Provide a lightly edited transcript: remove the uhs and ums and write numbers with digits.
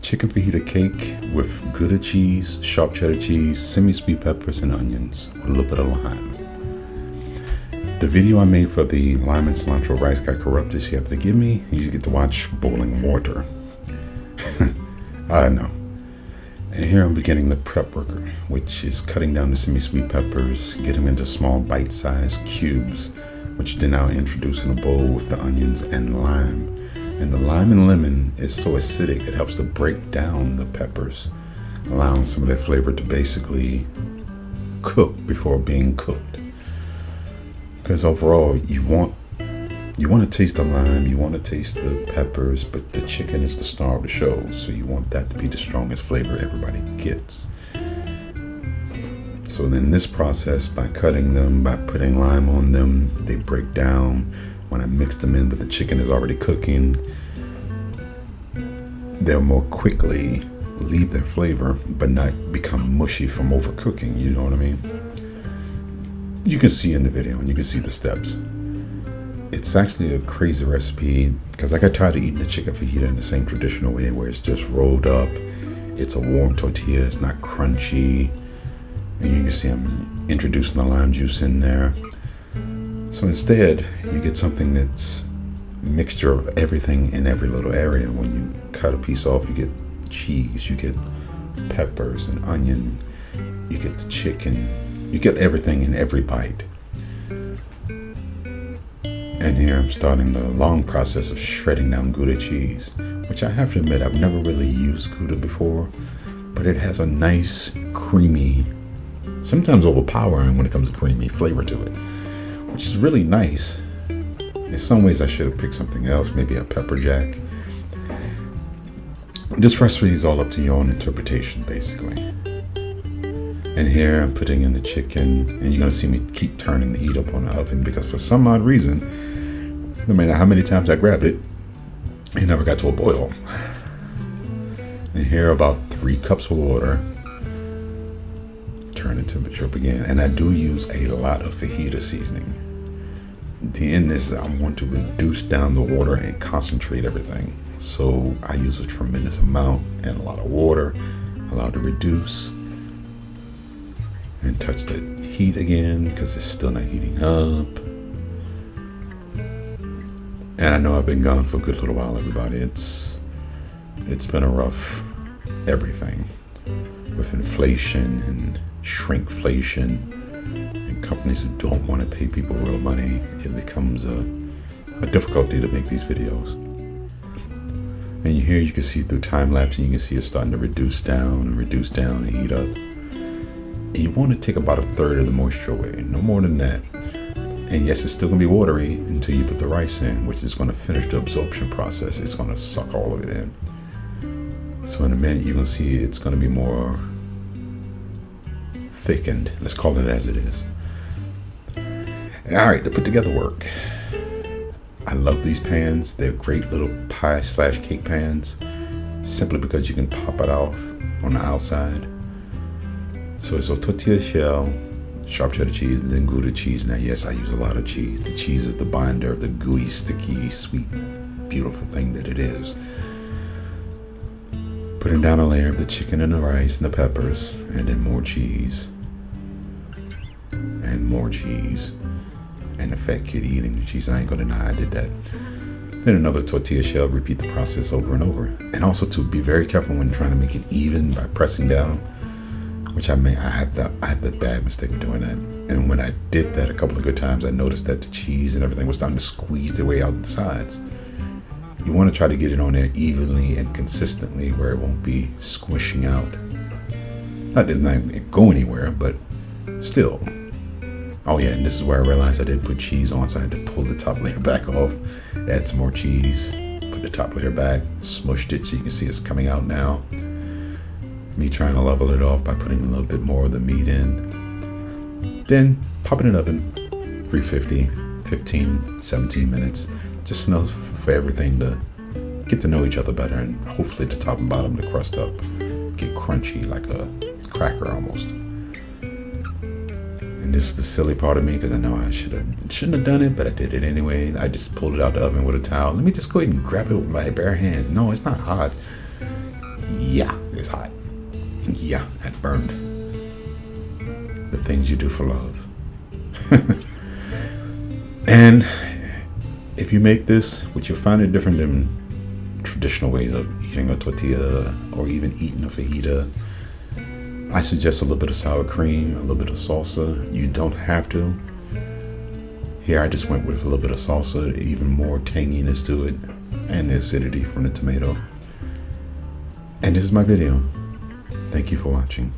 chicken fajita cake with Gouda cheese, sharp cheddar cheese, semi-sweet peppers, and onions with a little bit of lime. The video I made for the lime and cilantro rice got corrupted, so you have to forgive me. You get to watch boiling water. I know. And here I'm beginning the prep worker, which is cutting down the semi-sweet peppers, get them into small bite-sized cubes, which then I'll introduce in a bowl with the onions and lime. And the lime and lemon is so acidic, it helps to break down the peppers, allowing some of that flavor to basically cook before being cooked. Because overall, you want to taste the lime, you want to taste the peppers, but the chicken is the star of the show, so you want that to be the strongest flavor everybody gets. So then this process, by cutting them, by putting lime on them, they break down. When I mix them in, but the chicken is already cooking, they'll more quickly leave their flavor, but not become mushy from overcooking, you know what I mean? You can see in the video, and you can see the steps. It's actually a crazy recipe, because I got tired of eating the chicken fajita in the same traditional way, where it's just rolled up, it's a warm tortilla, it's not crunchy, and you can see I'm introducing the lime juice in there. So instead, you get something that's a mixture of everything in every little area. When you cut a piece off, you get cheese, you get peppers and onion, you get the chicken, you get everything in every bite. And here I'm starting the long process of shredding down Gouda cheese, which I have to admit, I've never really used Gouda before, but it has a nice, creamy, sometimes overpowering when it comes to creamy flavor to it, which is really nice. In some ways I should have picked something else, maybe a pepper jack. This recipe is all up to your own interpretation, basically. And here I'm putting in the chicken, and you're gonna see me keep turning the heat up on the oven, because for some odd reason, no matter how many times I grabbed it, it never got to a boil. And here about 3 cups of water. Turn the temperature up again, and I do use a lot of fajita seasoning. In this, I want to reduce down the water and concentrate everything, so I use a tremendous amount and a lot of water, allow it to reduce, and touch the heat again because it's still not heating up. And I know I've been gone for a good little while, everybody. It's been a rough everything with inflation and shrinkflation, and companies who don't want to pay people real money. It becomes a difficulty to make these videos. And here you can see through time lapse, and you can see it starting to reduce down and heat up. And you want to take about 1/3 of the moisture away, no more than that. And yes, it's still going to be watery until you put the rice in, which is going to finish the absorption process. It's going to suck all of it in. So in a minute, you're going to see it's going to be more thickened. Let's call it as it is. All right, the put together work. I love these pans. They're great little pie/cake pans, simply because you can pop it off on the outside. So it's a tortilla shell, sharp cheddar cheese, and then Gouda cheese. Now, yes, I use a lot of cheese. The cheese is the binder of the gooey, sticky, sweet, beautiful thing that it is. Putting down a layer of the chicken and the rice and the peppers, and then more cheese, and more cheese, and the fat kid eating the cheese. I ain't gonna deny I did that. Then another tortilla shell, repeat the process over and over. And also to be very careful when trying to make it even by pressing down, which I had the bad mistake of doing that. And when I did that a couple of good times, I noticed that the cheese and everything was starting to squeeze their way out the sides. You want to try to get it on there evenly and consistently where it won't be squishing out. Not that it's not going to go anywhere, but still. Oh yeah, and this is where I realized I didn't put cheese on, so I had to pull the top layer back off, add some more cheese, put the top layer back, smushed it so you can see it's coming out now. Me trying to level it off by putting a little bit more of the meat in. Then pop it in the oven, 350, 15, 17 minutes. Just enough for everything to get to know each other better, and hopefully the top and bottom, the crust up, get crunchy like a cracker almost. And this is the silly part of me, because I know I shouldn't have done it, but I did it anyway. I just pulled it out the oven with a towel. Let me just go ahead and grab it with my bare hands. No, it's not hot. Yeah, it's hot. Yeah, that burned. The things you do for love. And if you make this, which you'll find it different than traditional ways of eating a tortilla or even eating a fajita, I suggest a little bit of sour cream, a little bit of salsa. You don't have to. Here I just went with a little bit of salsa, even more tanginess to it, and the acidity from the tomato. And this is my video. Thank you for watching.